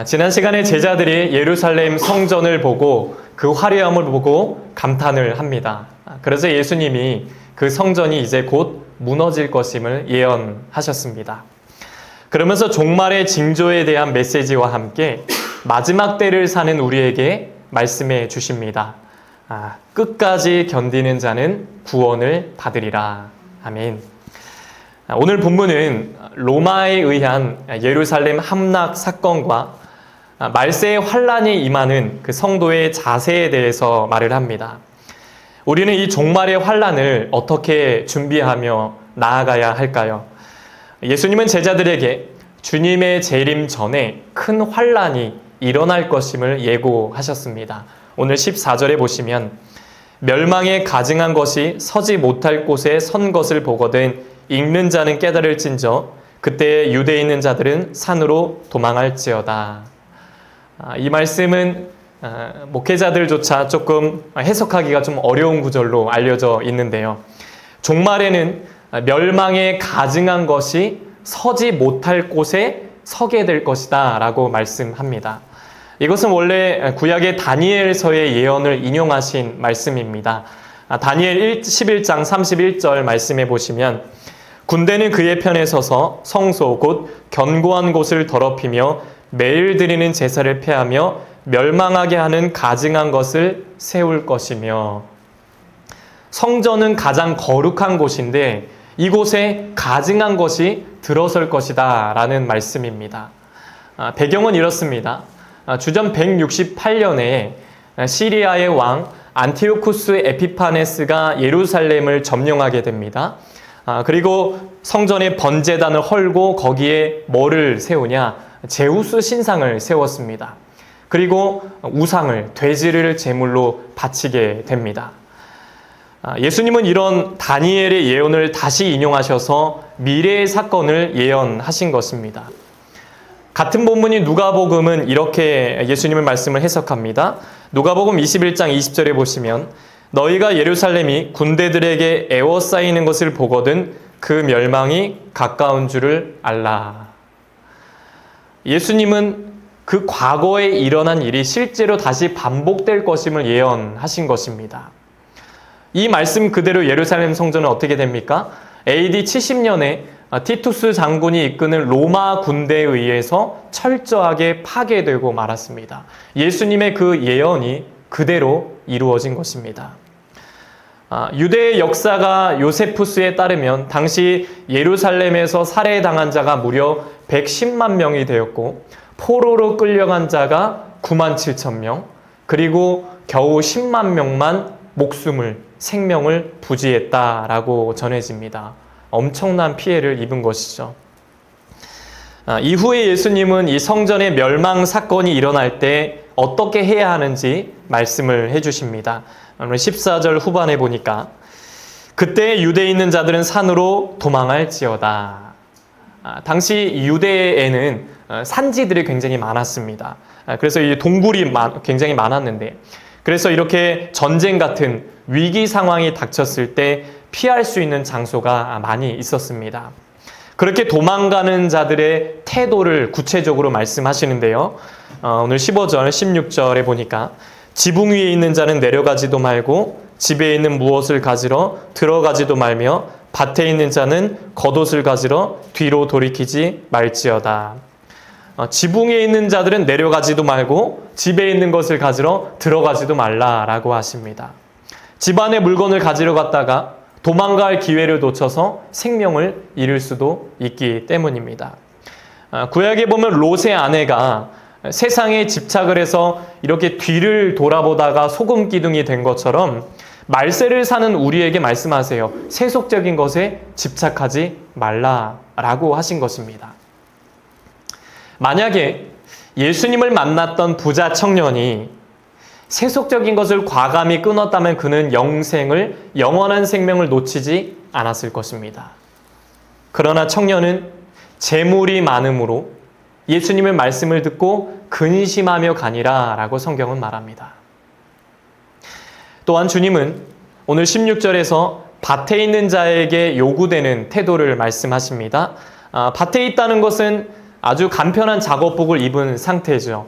지난 시간에 제자들이 예루살렘 성전을 보고 그 화려함을 보고 감탄을 합니다. 그래서 예수님이 그 성전이 이제 곧 무너질 것임을 예언하셨습니다. 그러면서 종말의 징조에 대한 메시지와 함께 마지막 때를 사는 우리에게 말씀해 주십니다. 끝까지 견디는 자는 구원을 받으리라. 아멘. 오늘 본문은 로마에 의한 예루살렘 함락 사건과 말세의 환란이 임하는 그 성도의 자세에 대해서 말을 합니다. 우리는 이 종말의 환란을 어떻게 준비하며 나아가야 할까요? 예수님은 제자들에게 주님의 재림 전에 큰 환란이 일어날 것임을 예고하셨습니다. 오늘 14절에 보시면 멸망에 가증한 것이 서지 못할 곳에 선 것을 보거든 읽는 자는 깨달을진저 그때 유대에 있는 자들은 산으로 도망할지어다. 이 말씀은 목회자들조차 조금 해석하기가 좀 어려운 구절로 알려져 있는데요. 종말에는 멸망에 가증한 것이 서지 못할 곳에 서게 될 것이다 라고 말씀합니다. 이것은 원래 구약의 다니엘서의 예언을 인용하신 말씀입니다. 다니엘 11장 31절 말씀해 보시면 군대는 그의 편에 서서 성소 곧 견고한 곳을 더럽히며 매일 드리는 제사를 폐하며 멸망하게 하는 가증한 것을 세울 것이며, 성전은 가장 거룩한 곳인데 이곳에 가증한 것이 들어설 것이다 라는 말씀입니다. 배경은 이렇습니다. 주전 168년에 시리아의 왕 안티오쿠스 에피파네스가 예루살렘을 점령하게 됩니다. 그리고 성전에 번제단을 헐고 거기에 뭐를 세우냐? 제우스 신상을 세웠습니다. 그리고 우상을, 돼지를 제물로 바치게 됩니다. 예수님은 이런 다니엘의 예언을 다시 인용하셔서 미래의 사건을 예언하신 것입니다. 같은 본문이 누가복음은 이렇게 예수님의 말씀을 해석합니다. 누가복음 21장 20절에 보시면 너희가 예루살렘이 군대들에게 에워싸이는 것을 보거든 그 멸망이 가까운 줄을 알라. 예수님은 그 과거에 일어난 일이 실제로 다시 반복될 것임을 예언하신 것입니다. 이 말씀 그대로 예루살렘 성전은 어떻게 됩니까? AD 70년에 티투스 장군이 이끄는 로마 군대에 의해서 철저하게 파괴되고 말았습니다. 예수님의 그 예언이 그대로 이루어진 것입니다. 유대의 역사가 요세푸스에 따르면 당시 예루살렘에서 살해당한 자가 무려 110만 명이 되었고 포로로 끌려간 자가 9만 7천 명, 그리고 겨우 10만 명만 생명을 부지했다라고 전해집니다. 엄청난 피해를 입은 것이죠. 이후에 예수님은 이 성전의 멸망 사건이 일어날 때 어떻게 해야 하는지 말씀을 해주십니다. 14절 후반에 보니까 그때 유대에 있는 자들은 산으로 도망할지어다. 당시 유대에는 산지들이 굉장히 많았습니다. 그래서 이 동굴이 굉장히 많았는데, 그래서 이렇게 전쟁 같은 위기 상황이 닥쳤을 때 피할 수 있는 장소가 많이 있었습니다. 그렇게 도망가는 자들의 태도를 구체적으로 말씀하시는데요. 오늘 15절, 16절에 보니까 지붕 위에 있는 자는 내려가지도 말고 집에 있는 무엇을 가지러 들어가지도 말며 밭에 있는 자는 겉옷을 가지러 뒤로 돌이키지 말지어다. 지붕 위에 있는 자들은 내려가지도 말고 집에 있는 것을 가지러 들어가지도 말라라고 하십니다. 집안의 물건을 가지러 갔다가 도망갈 기회를 놓쳐서 생명을 잃을 수도 있기 때문입니다. 구약에 보면 롯의 아내가 세상에 집착을 해서 이렇게 뒤를 돌아보다가 소금 기둥이 된 것처럼 말세를 사는 우리에게 말씀하세요. 세속적인 것에 집착하지 말라라고 하신 것입니다. 만약에 예수님을 만났던 부자 청년이 세속적인 것을 과감히 끊었다면 그는 영원한 생명을 놓치지 않았을 것입니다. 그러나 청년은 재물이 많음으로 예수님의 말씀을 듣고 근심하며 가니라 라고 성경은 말합니다. 또한 주님은 오늘 16절에서 밭에 있는 자에게 요구되는 태도를 말씀하십니다. 밭에 있다는 것은 아주 간편한 작업복을 입은 상태죠.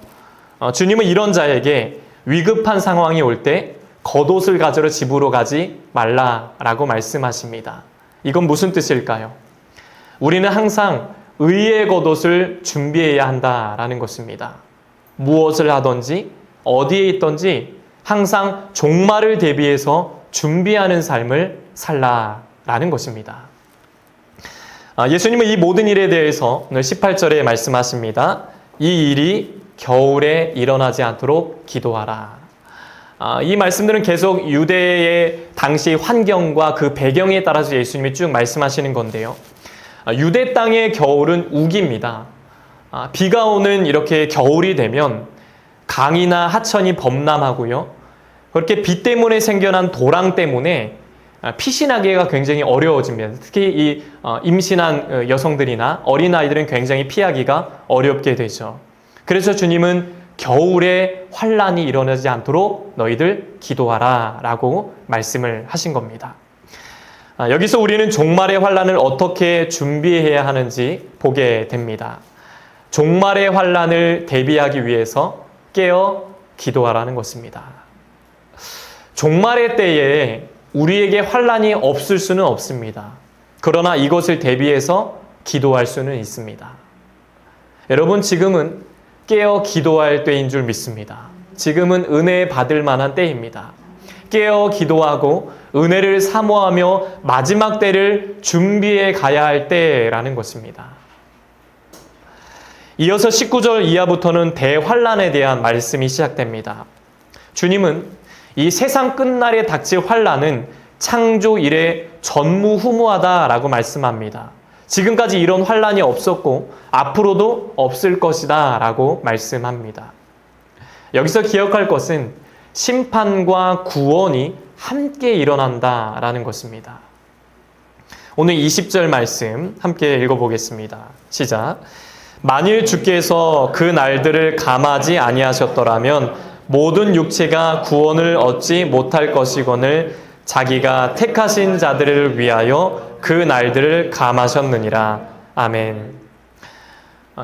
주님은 이런 자에게 위급한 상황이 올 때 겉옷을 가지러 집으로 가지 말라라고 말씀하십니다. 이건 무슨 뜻일까요? 우리는 항상 의의 겉옷을 준비해야 한다라는 것입니다. 무엇을 하든지 어디에 있든지 항상 종말을 대비해서 준비하는 삶을 살라라는 것입니다. 예수님은 이 모든 일에 대해서 오늘 18절에 말씀하십니다. 이 일이 겨울에 일어나지 않도록 기도하라. 이 말씀들은 계속 유대의 당시 환경과 그 배경에 따라서 예수님이 쭉 말씀하시는 건데요. 유대 땅의 겨울은 우기입니다. 비가 오는 이렇게 겨울이 되면 강이나 하천이 범람하고요. 그렇게 비 때문에 생겨난 도랑 때문에 피신하기가 굉장히 어려워집니다. 특히 이 임신한 여성들이나 어린아이들은 굉장히 피하기가 어렵게 되죠. 그래서 주님은 겨울에 환란이 일어나지 않도록 너희들 기도하라 라고 말씀을 하신 겁니다. 여기서 우리는 종말의 환란을 어떻게 준비해야 하는지 보게 됩니다. 종말의 환란을 대비하기 위해서 깨어 기도하라는 것입니다. 종말의 때에 우리에게 환란이 없을 수는 없습니다. 그러나 이것을 대비해서 기도할 수는 있습니다. 여러분, 지금은 깨어 기도할 때인 줄 믿습니다. 지금은 은혜 받을 만한 때입니다. 깨어 기도하고 은혜를 사모하며 마지막 때를 준비해 가야 할 때라는 것입니다. 이어서 19절 이하부터는 대환란에 대한 말씀이 시작됩니다. 주님은 이 세상 끝날에 닥칠 환란은 창조 이래 전무후무하다라고 말씀합니다. 지금까지 이런 환란이 없었고 앞으로도 없을 것이다 라고 말씀합니다. 여기서 기억할 것은 심판과 구원이 함께 일어난다라는 것입니다. 오늘 20절 말씀 함께 읽어보겠습니다. 시작. 만일 주께서 그 날들을 감하지 아니하셨더라면 모든 육체가 구원을 얻지 못할 것이거늘 자기가 택하신 자들을 위하여 그 날들을 감하셨느니라. 아멘.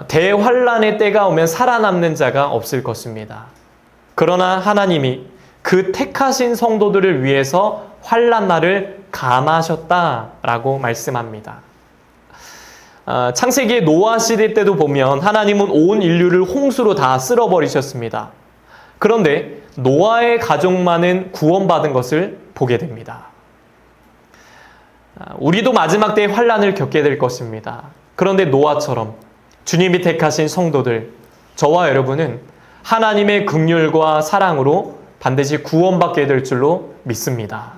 대환란의 때가 오면 살아남는 자가 없을 것입니다. 그러나 하나님이 그 택하신 성도들을 위해서 환란 날을 감하셨다라고 말씀합니다. 창세기의 노아 시대 때도 보면 하나님은 온 인류를 홍수로 다 쓸어버리셨습니다. 그런데 노아의 가족만은 구원받은 것을 보게 됩니다. 우리도 마지막 때에 환란을 겪게 될 것입니다. 그런데 노아처럼 주님이 택하신 성도들, 저와 여러분은 하나님의 긍휼과 사랑으로 반드시 구원받게 될 줄로 믿습니다.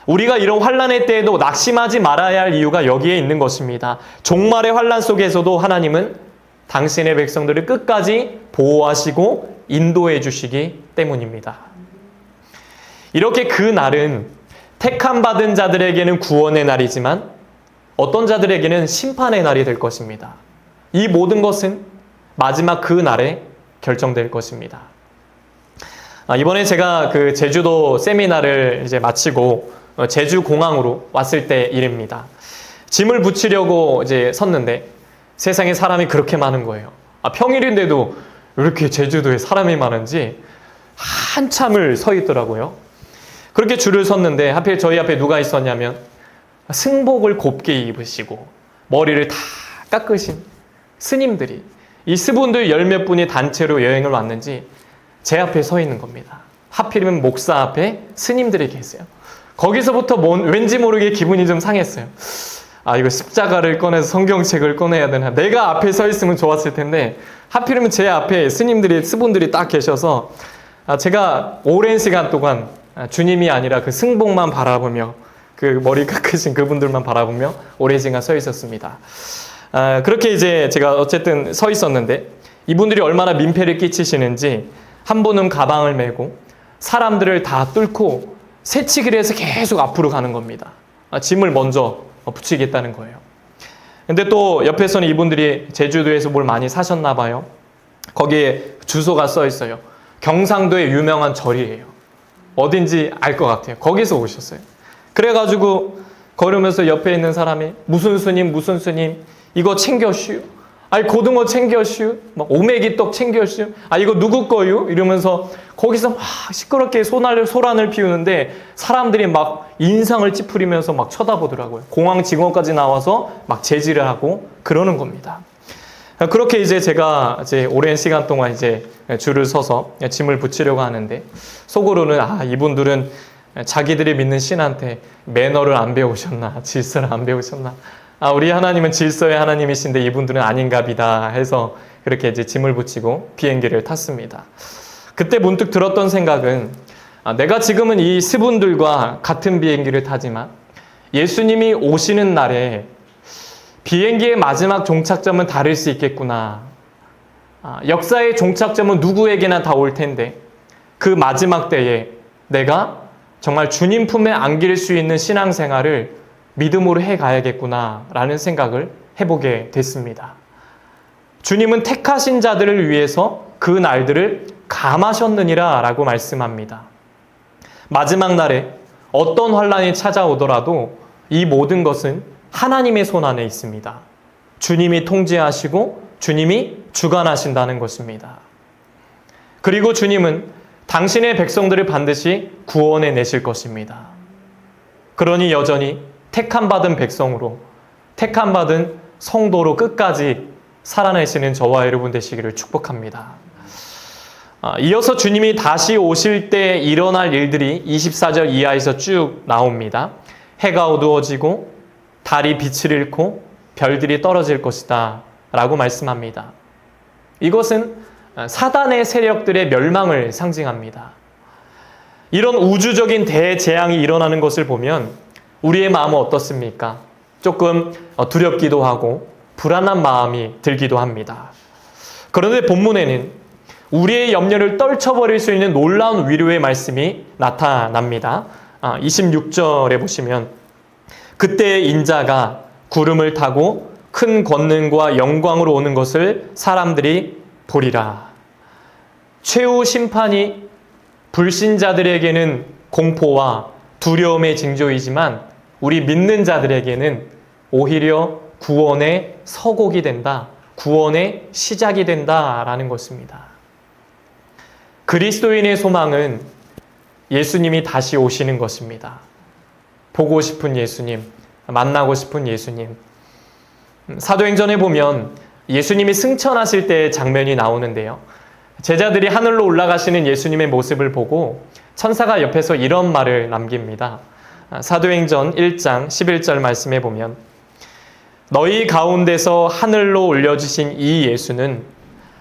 우리가 이런 환란의 때에도 낙심하지 말아야 할 이유가 여기에 있는 것입니다. 종말의 환란 속에서도 하나님은 당신의 백성들을 끝까지 보호하시고 인도해 주시기 때문입니다. 이렇게 그 날은 택함받은 자들에게는 구원의 날이지만 어떤 자들에게는 심판의 날이 될 것입니다. 이 모든 것은 마지막 그 날에 결정될 것입니다. 이번에 제가 그 제주도 세미나를 이제 마치고 제주 공항으로 왔을 때 일입니다. 짐을 붙이려고 이제 섰는데 세상에 사람이 그렇게 많은 거예요. 평일인데도 왜 이렇게 제주도에 사람이 많은지 한참을 서 있더라고요. 그렇게 줄을 섰는데 하필 저희 앞에 누가 있었냐면 승복을 곱게 입으시고 머리를 다 깎으신 스님들이, 이 스분들 열 몇 분이 단체로 여행을 왔는지 제 앞에 서 있는 겁니다. 하필이면 목사 앞에 스님들이 계세요. 거기서부터 왠지 모르게 기분이 좀 상했어요. 이거 십자가를 꺼내서 성경책을 꺼내야 되나. 내가 앞에 서 있으면 좋았을 텐데 하필이면 제 앞에 스분들이 딱 계셔서 제가 오랜 시간 동안 주님이 아니라 그 승복만 바라보며 그 머리 깎으신 그분들만 바라보며 오랜 시간 서 있었습니다. 그렇게 이제 제가 어쨌든 서 있었는데 이분들이 얼마나 민폐를 끼치시는지 한 분은 가방을 메고 사람들을 다 뚫고 새치기를 해서 계속 앞으로 가는 겁니다. 짐을 먼저 붙이겠다는 거예요. 근데 또 옆에서는 이분들이 제주도에서 뭘 많이 사셨나 봐요. 거기에 주소가 써 있어요. 경상도의 유명한 절이에요. 어딘지 알 것 같아요. 거기서 오셨어요. 그래가지고 걸으면서 옆에 있는 사람이 무슨 스님 이거 챙겨슈. 아니 고등어 챙겨슈, 막 오메기떡 챙겨슈, 아 이거 누구 거유? 이러면서 거기서 막 시끄럽게 소란을 피우는데 사람들이 막 인상을 찌푸리면서 막 쳐다보더라고요. 공항 직원까지 나와서 막 제지를 하고 그러는 겁니다. 그렇게 이제 제가 오랜 시간 동안 이제 줄을 서서 짐을 붙이려고 하는데 속으로는 이분들은 자기들이 믿는 신한테 매너를 안 배우셨나, 질서를 안 배우셨나. 우리 하나님은 질서의 하나님이신데 이분들은 아닌갑이다 해서 그렇게 이제 짐을 붙이고 비행기를 탔습니다. 그때 문득 들었던 생각은 내가 지금은 이 스분들과 같은 비행기를 타지만 예수님이 오시는 날에 비행기의 마지막 종착점은 다를 수 있겠구나. 역사의 종착점은 누구에게나 다 올 텐데 그 마지막 때에 내가 정말 주님 품에 안길 수 있는 신앙생활을 믿음으로 해가야겠구나 라는 생각을 해보게 됐습니다. 주님은 택하신 자들을 위해서 그 날들을 감하셨느니라 라고 말씀합니다. 마지막 날에 어떤 환란이 찾아오더라도 이 모든 것은 하나님의 손 안에 있습니다. 주님이 통제하시고 주님이 주관하신다는 것입니다. 그리고 주님은 당신의 백성들을 반드시 구원해 내실 것입니다. 그러니 여전히 택함받은 백성으로, 택함받은 성도로 끝까지 살아내시는 저와 여러분 되시기를 축복합니다. 이어서 주님이 다시 오실 때 일어날 일들이 24절 이하에서 쭉 나옵니다. 해가 어두워지고 달이 빛을 잃고 별들이 떨어질 것이다 라고 말씀합니다. 이것은 사단의 세력들의 멸망을 상징합니다. 이런 우주적인 대재앙이 일어나는 것을 보면 우리의 마음은 어떻습니까? 조금 두렵기도 하고 불안한 마음이 들기도 합니다. 그런데 본문에는 우리의 염려를 떨쳐버릴 수 있는 놀라운 위로의 말씀이 나타납니다. 26절에 보시면 그때 인자가 구름을 타고 큰 권능과 영광으로 오는 것을 사람들이 보리라. 최후 심판이 불신자들에게는 공포와 두려움의 징조이지만 우리 믿는 자들에게는 오히려 구원의 서곡이 된다. 구원의 시작이 된다라는 것입니다. 그리스도인의 소망은 예수님이 다시 오시는 것입니다. 보고 싶은 예수님, 만나고 싶은 예수님. 사도행전에 보면 예수님이 승천하실 때의 장면이 나오는데요. 제자들이 하늘로 올라가시는 예수님의 모습을 보고 천사가 옆에서 이런 말을 남깁니다. 사도행전 1장 11절 말씀에 보면 너희 가운데서 하늘로 올려주신 이 예수는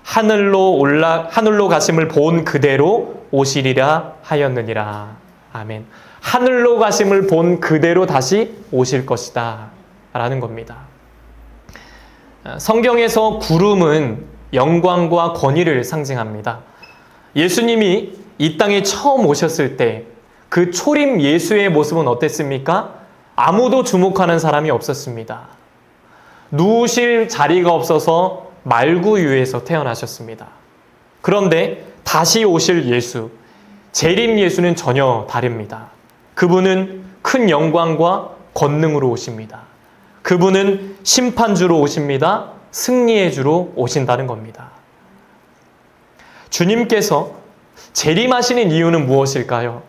하늘로 가심을 본 그대로 오시리라 하였느니라. 아멘. 하늘로 가심을 본 그대로 다시 오실 것이다 라는 겁니다. 성경에서 구름은 영광과 권위를 상징합니다. 예수님이 이 땅에 처음 오셨을 때 그 초림 예수의 모습은 어땠습니까? 아무도 주목하는 사람이 없었습니다. 누우실 자리가 없어서 말구유에서 태어나셨습니다. 그런데 다시 오실 예수, 재림 예수는 전혀 다릅니다. 그분은 큰 영광과 권능으로 오십니다. 그분은 심판주로 오십니다. 승리의 주로 오신다는 겁니다. 주님께서 재림하시는 이유는 무엇일까요?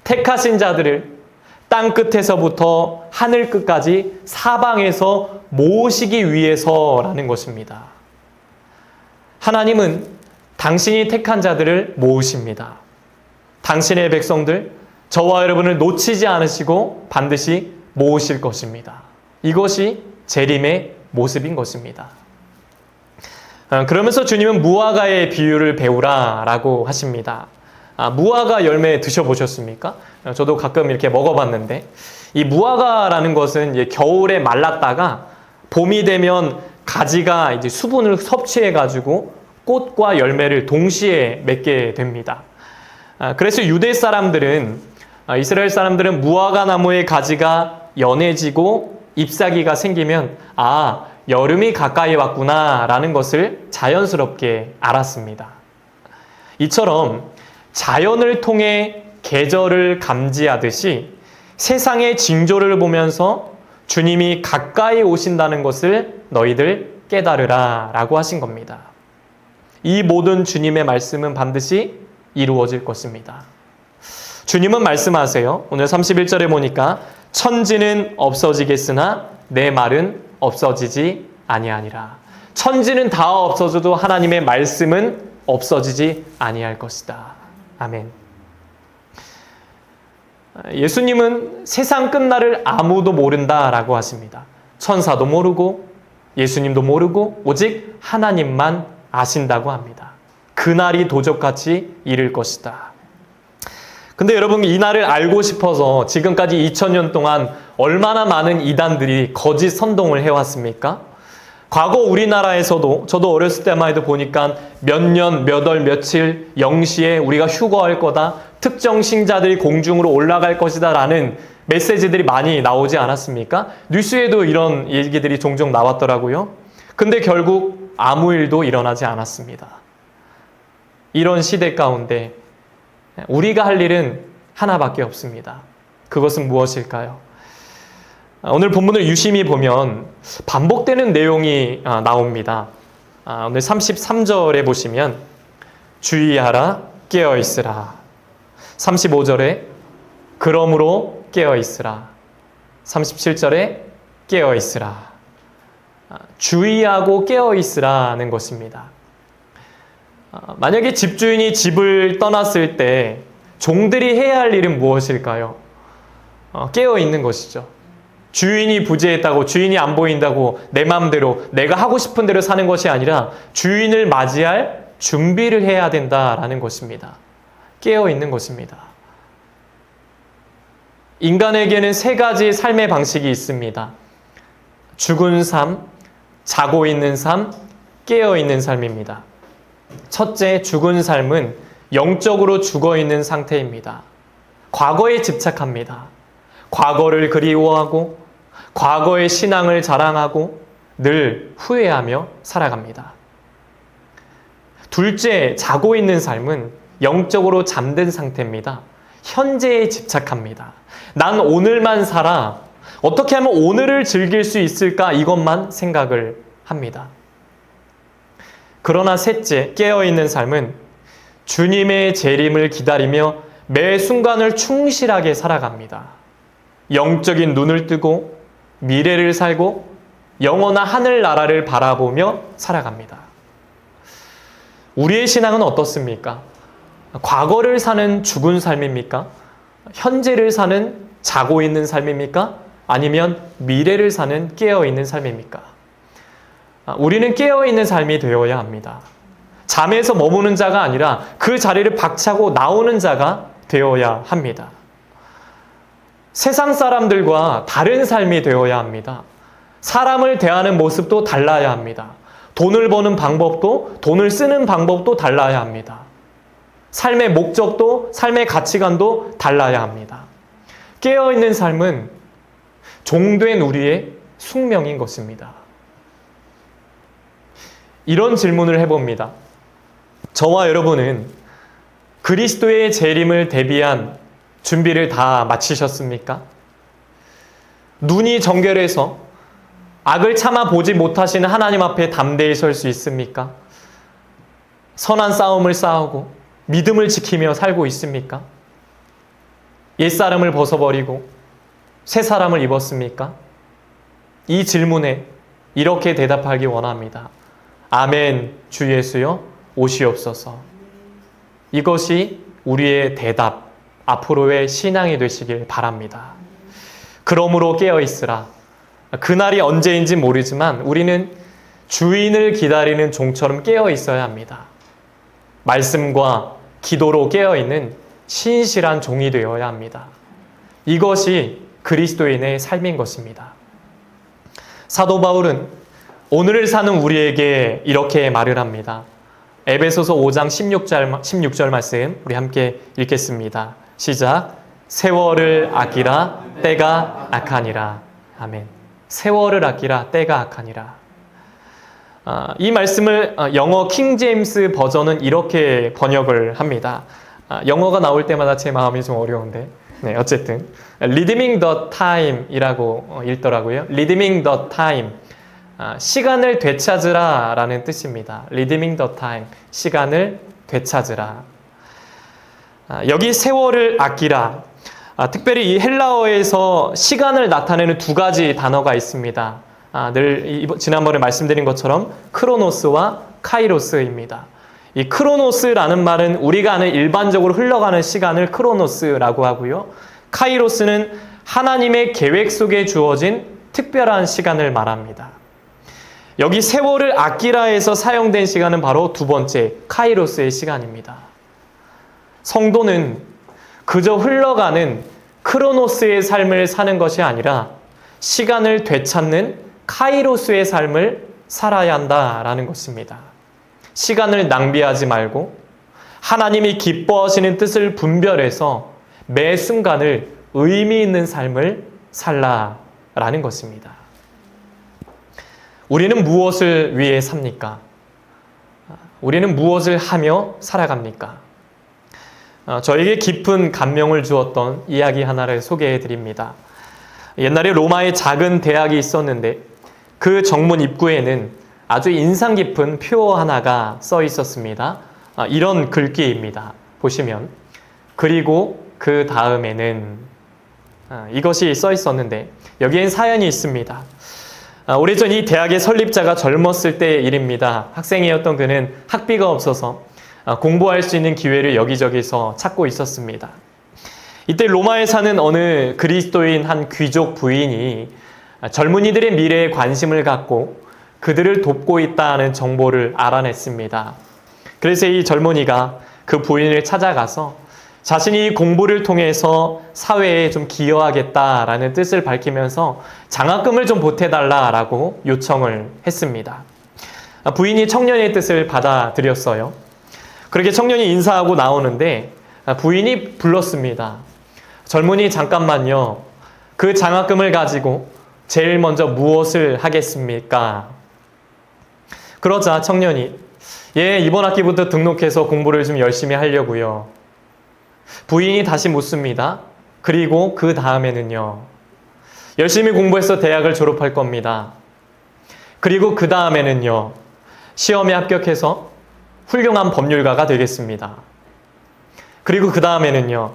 택하신 자들을 땅 끝에서부터 하늘 끝까지 사방에서 모으시기 위해서라는 것입니다. 하나님은 당신이 택한 자들을 모으십니다. 당신의 백성들, 저와 여러분을 놓치지 않으시고 반드시 모으실 것입니다. 이것이 재림의 모습인 것입니다. 그러면서 주님은 무화과의 비유를 배우라 라고 하십니다. 무화과 열매 드셔보셨습니까? 저도 가끔 이렇게 먹어봤는데 이 무화과라는 것은 겨울에 말랐다가 봄이 되면 가지가 이제 수분을 섭취해가지고 꽃과 열매를 동시에 맺게 됩니다. 그래서 유대 사람들은, 이스라엘 사람들은 무화과 나무의 가지가 연해지고 잎사귀가 생기면 여름이 가까이 왔구나 라는 것을 자연스럽게 알았습니다. 이처럼 자연을 통해 계절을 감지하듯이 세상의 징조를 보면서 주님이 가까이 오신다는 것을 너희들 깨달으라 라고 하신 겁니다. 이 모든 주님의 말씀은 반드시 이루어질 것입니다. 주님은 말씀하세요. 오늘 31절에 보니까 천지는 없어지겠으나 내 말은 없어지지 아니하니라. 천지는 다 없어져도 하나님의 말씀은 없어지지 아니할 것이다. 아멘. 예수님은 세상 끝날을 아무도 모른다라고 하십니다. 천사도 모르고 예수님도 모르고 오직 하나님만 아신다고 합니다. 그날이 도적같이 이를 것이다. 근데 여러분, 이 날을 알고 싶어서 지금까지 2000년 동안 얼마나 많은 이단들이 거짓 선동을 해왔습니까? 과거 우리나라에서도 저도 어렸을 때만 해도 보니까 몇 년, 몇 월, 며칠, 0시에 우리가 휴거할 거다, 특정 신자들이 공중으로 올라갈 것이다 라는 메시지들이 많이 나오지 않았습니까? 뉴스에도 이런 얘기들이 종종 나왔더라고요. 근데 결국 아무 일도 일어나지 않았습니다. 이런 시대 가운데 우리가 할 일은 하나밖에 없습니다. 그것은 무엇일까요? 오늘 본문을 유심히 보면 반복되는 내용이 나옵니다. 오늘 33절에 보시면 주의하라 깨어있으라. 35절에 그러므로 깨어있으라. 37절에 깨어있으라. 주의하고 깨어있으라는 것입니다. 만약에 집주인이 집을 떠났을 때 종들이 해야 할 일은 무엇일까요? 깨어있는 것이죠. 주인이 부재했다고, 주인이 안 보인다고 내 마음대로 내가 하고 싶은 대로 사는 것이 아니라 주인을 맞이할 준비를 해야 된다라는 것입니다. 깨어있는 것입니다. 인간에게는 세 가지 삶의 방식이 있습니다. 죽은 삶, 자고 있는 삶, 깨어있는 삶입니다. 첫째, 죽은 삶은 영적으로 죽어있는 상태입니다. 과거에 집착합니다. 과거를 그리워하고 과거의 신앙을 자랑하고 늘 후회하며 살아갑니다. 둘째, 자고 있는 삶은 영적으로 잠든 상태입니다. 현재에 집착합니다. 난 오늘만 살아. 어떻게 하면 오늘을 즐길 수 있을까? 이것만 생각을 합니다. 그러나 셋째, 깨어있는 삶은 주님의 재림을 기다리며 매 순간을 충실하게 살아갑니다. 영적인 눈을 뜨고 미래를 살고 영원한 하늘나라를 바라보며 살아갑니다. 우리의 신앙은 어떻습니까? 과거를 사는 죽은 삶입니까? 현재를 사는 자고 있는 삶입니까? 아니면 미래를 사는 깨어있는 삶입니까? 우리는 깨어있는 삶이 되어야 합니다. 잠에서 머무는 자가 아니라 그 자리를 박차고 나오는 자가 되어야 합니다. 세상 사람들과 다른 삶이 되어야 합니다. 사람을 대하는 모습도 달라야 합니다. 돈을 버는 방법도, 돈을 쓰는 방법도 달라야 합니다. 삶의 목적도, 삶의 가치관도 달라야 합니다. 깨어있는 삶은 종된 우리의 숙명인 것입니다. 이런 질문을 해봅니다. 저와 여러분은 그리스도의 재림을 대비한 준비를 다 마치셨습니까? 눈이 정결해서 악을 참아 보지 못하시는 하나님 앞에 담대히 설 수 있습니까? 선한 싸움을 싸우고 믿음을 지키며 살고 있습니까? 옛사람을 벗어버리고 새 사람을 입었습니까? 이 질문에 이렇게 대답하기 원합니다. 아멘, 주 예수여 오시옵소서. 이것이 우리의 대답, 앞으로의 신앙이 되시길 바랍니다. 그러므로 깨어있으라. 그날이 언제인지 모르지만 우리는 주인을 기다리는 종처럼 깨어있어야 합니다. 말씀과 기도로 깨어있는 신실한 종이 되어야 합니다. 이것이 그리스도인의 삶인 것입니다. 사도 바울은 오늘을 사는 우리에게 이렇게 말을 합니다. 에베소서 5장 16절 말씀 우리 함께 읽겠습니다. 시작. 세월을 아끼라 때가 악하니라. 아멘. 세월을 아끼라 때가 악하니라. 이 말씀을 영어 킹제임스 버전은 이렇게 번역을 합니다. 영어가 나올 때마다 제 마음이 좀 어려운데 네, 어쨌든 redeeming the time 이라고 읽더라고요. redeeming the time. 시간을 되찾으라 라는 뜻입니다. redeeming the time, 시간을 되찾으라. 여기 세월을 아끼라. 특별히 이 헬라어에서 시간을 나타내는 두 가지 단어가 있습니다. 지난번에 말씀드린 것처럼 크로노스와 카이로스입니다. 이 크로노스라는 말은 우리가 아는 일반적으로 흘러가는 시간을 크로노스라고 하고요. 카이로스는 하나님의 계획 속에 주어진 특별한 시간을 말합니다. 여기 세월을 아끼라에서 사용된 시간은 바로 두 번째 카이로스의 시간입니다. 성도는 그저 흘러가는 크로노스의 삶을 사는 것이 아니라 시간을 되찾는 카이로스의 삶을 살아야 한다라는 것입니다. 시간을 낭비하지 말고 하나님이 기뻐하시는 뜻을 분별해서 매 순간을 의미 있는 삶을 살라라는 것입니다. 우리는 무엇을 위해 삽니까? 우리는 무엇을 하며 살아갑니까? 저에게 깊은 감명을 주었던 이야기 하나를 소개해 드립니다. 옛날에 로마에 작은 대학이 있었는데 그 정문 입구에는 아주 인상 깊은 표 하나가 써 있었습니다. 이런 글귀입니다. 보시면 그리고 그 다음에는 이것이 써 있었는데 여기엔 사연이 있습니다. 오래전 이 대학의 설립자가 젊었을 때의 일입니다. 학생이었던 그는 학비가 없어서 공부할 수 있는 기회를 여기저기서 찾고 있었습니다. 이때 로마에 사는 어느 그리스도인 한 귀족 부인이 젊은이들의 미래에 관심을 갖고 그들을 돕고 있다는 정보를 알아냈습니다. 그래서 이 젊은이가 그 부인을 찾아가서 자신이 공부를 통해서 사회에 좀 기여하겠다라는 뜻을 밝히면서 장학금을 좀 보태달라라고 요청을 했습니다. 부인이 청년의 뜻을 받아들였어요. 그렇게 청년이 인사하고 나오는데 부인이 불렀습니다. 젊은이 잠깐만요. 그 장학금을 가지고 제일 먼저 무엇을 하겠습니까? 그러자 청년이 이번 학기부터 등록해서 공부를 좀 열심히 하려고요. 부인이 다시 묻습니다. 그리고 그 다음에는요. 열심히 공부해서 대학을 졸업할 겁니다. 그리고 그 다음에는요. 시험에 합격해서 훌륭한 법률가가 되겠습니다. 그리고 그 다음에는요.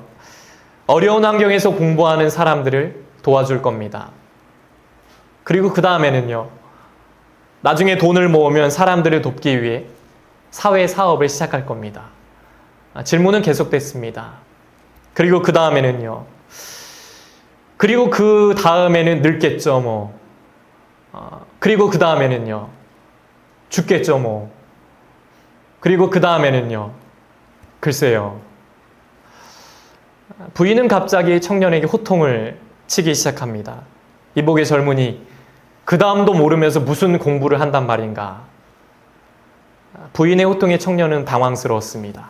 어려운 환경에서 공부하는 사람들을 도와줄 겁니다. 그리고 그 다음에는요. 나중에 돈을 모으면 사람들을 돕기 위해 사회 사업을 시작할 겁니다. 질문은 계속됐습니다. 그리고 그 다음에는요. 그리고 그 다음에는 늙겠죠 뭐. 그리고 그 다음에는요. 죽겠죠 뭐. 그리고 그 다음에는요. 글쎄요. 부인은 갑자기 청년에게 호통을 치기 시작합니다. 이복의 젊은이, 그 다음도 모르면서 무슨 공부를 한단 말인가. 부인의 호통에 청년은 당황스러웠습니다.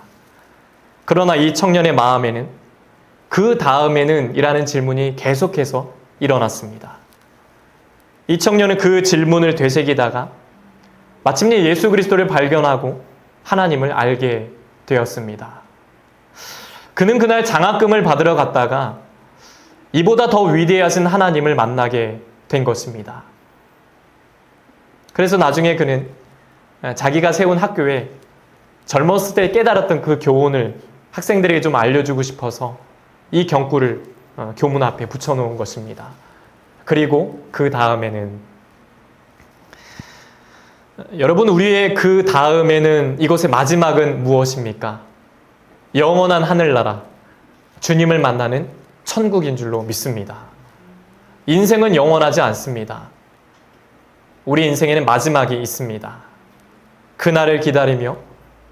그러나 이 청년의 마음에는 그 다음에는 이라는 질문이 계속해서 일어났습니다. 이 청년은 그 질문을 되새기다가 마침내 예수 그리스도를 발견하고 하나님을 알게 되었습니다. 그는 그날 장학금을 받으러 갔다가 이보다 더 위대하신 하나님을 만나게 된 것입니다. 그래서 나중에 그는 자기가 세운 학교에 젊었을 때 깨달았던 그 교훈을 학생들에게 좀 알려주고 싶어서 이 경구를 교문 앞에 붙여놓은 것입니다. 그리고 그 다음에는 여러분, 우리의 그 다음에는 이것의 마지막은 무엇입니까? 영원한 하늘나라, 주님을 만나는 천국인 줄로 믿습니다. 인생은 영원하지 않습니다. 우리 인생에는 마지막이 있습니다. 그날을 기다리며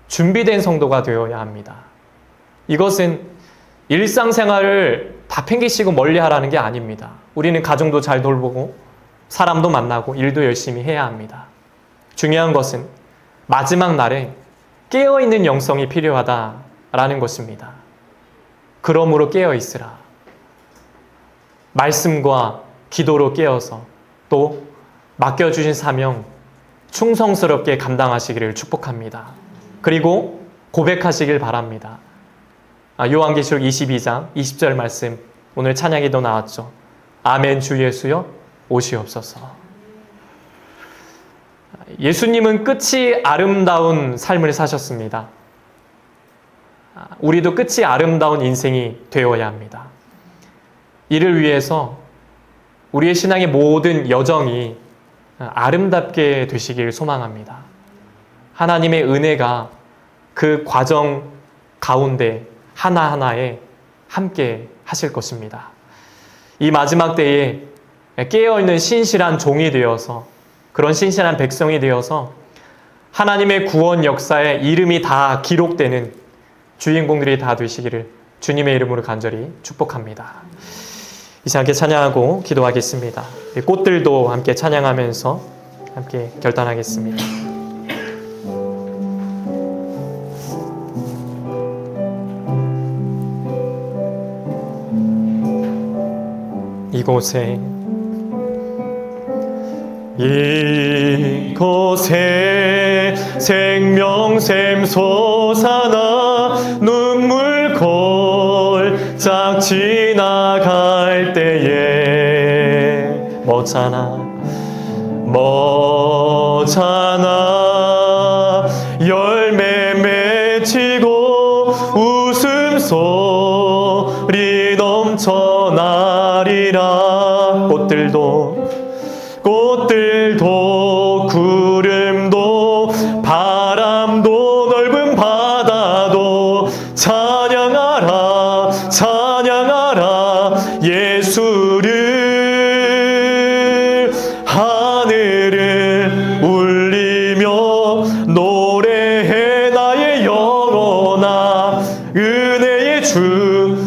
준비된 성도가 되어야 합니다. 이것은 일상생활을 다 팽개치고 멀리하라는 게 아닙니다. 우리는 가정도 잘 돌보고 사람도 만나고 일도 열심히 해야 합니다. 중요한 것은 마지막 날에 깨어있는 영성이 필요하다라는 것입니다. 그러므로 깨어있으라. 말씀과 기도로 깨어서 또 맡겨주신 사명 충성스럽게 감당하시기를 축복합니다. 그리고 고백하시길 바랍니다. 요한계시록 22장 20절 말씀, 오늘 찬양에도 나왔죠. 아멘 주 예수여 오시옵소서. 예수님은 끝이 아름다운 삶을 사셨습니다. 우리도 끝이 아름다운 인생이 되어야 합니다. 이를 위해서 우리의 신앙의 모든 여정이 아름답게 되시길 소망합니다. 하나님의 은혜가 그 과정 가운데 하나하나에 함께 하실 것입니다. 이 마지막 때에 깨어있는 신실한 종이 되어서, 그런 신실한 백성이 되어서 하나님의 구원 역사에 이름이 다 기록되는 주인공들이 다 되시기를 주님의 이름으로 간절히 축복합니다. 이제 함께 찬양하고 기도하겠습니다. 꽃들도 함께 찬양하면서 함께 결단하겠습니다. 이곳에 생명샘 솟아나 눈물 골짝 지나갈 때에 멋잖아 열매 맺히고 웃음소리 넘쳐나리라. 꽃들도 구름도 바람도 넓은 바다도 찬양하라 예수를. 하늘을 울리며 노래해 나의 영혼아. 은혜의 주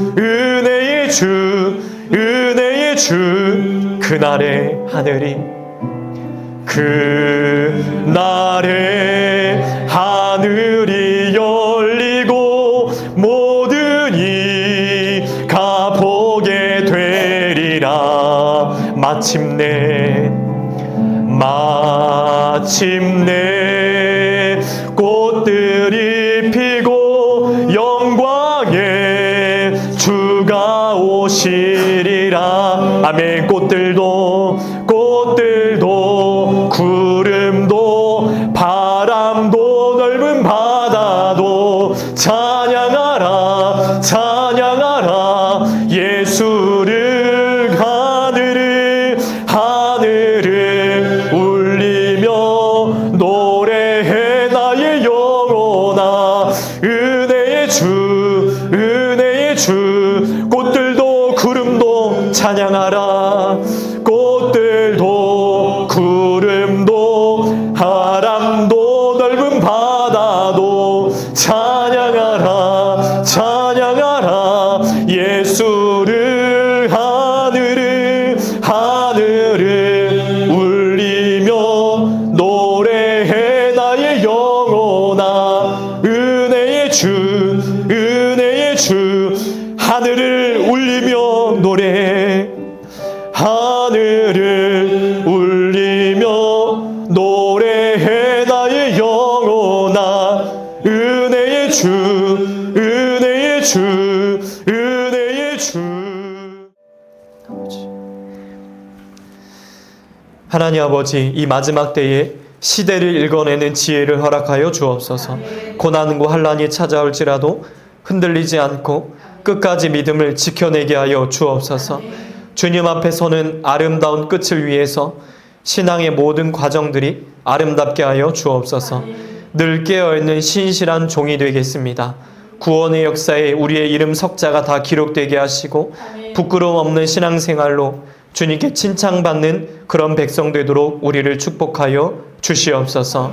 그날의 하늘이 열리고 모든 이가 보게 되리라. 마침내 꽃들이 피고 영광의 주가 오시리라. 아멘. 꽃들도 구름도 바람도 넓은 바다도 찬양하라 예수를. 하늘을 울리며 노래해 나의 영혼아. 은혜의 주 꽃들도 구름도 찬양하라. 꽃들도 구름도 바람도 넓은 바다도 찬양하라 예수를. 하늘을 울리며 노래해 나의 영혼아. 은혜의 주 하늘을 울리며 노래해. 하늘을 울리며 노래해 나의 영혼아. 은혜의 주. 하나님 아버지, 이 마지막 때에 시대를 읽어내는 지혜를 허락하여 주옵소서. 고난과 환난이 찾아올지라도 흔들리지 않고 끝까지 믿음을 지켜내게 하여 주옵소서. 주님 앞에 서는 아름다운 끝을 위해서 신앙의 모든 과정들이 아름답게 하여 주옵소서. 늘 깨어있는 신실한 종이 되겠습니다. 구원의 역사에 우리의 이름 석자가 다 기록되게 하시고 부끄러움 없는 신앙생활로 주님께 칭찬받는 그런 백성 되도록 우리를 축복하여 주시옵소서.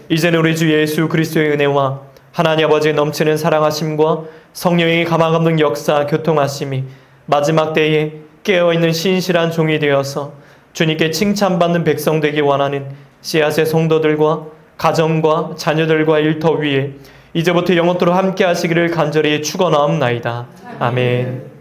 이제는 우리 주 예수 그리스도의 은혜와 하나님 아버지의 넘치는 사랑하심과 성령의 가망없는 역사 교통하심이 마지막 때에 깨어있는 신실한 종이 되어서 주님께 칭찬받는 백성 되기 원하는 씨앗의 성도들과 가정과 자녀들과 일터 위에 이제부터 영원토록 함께 하시기를 간절히 축원하옵나이다. 아멘.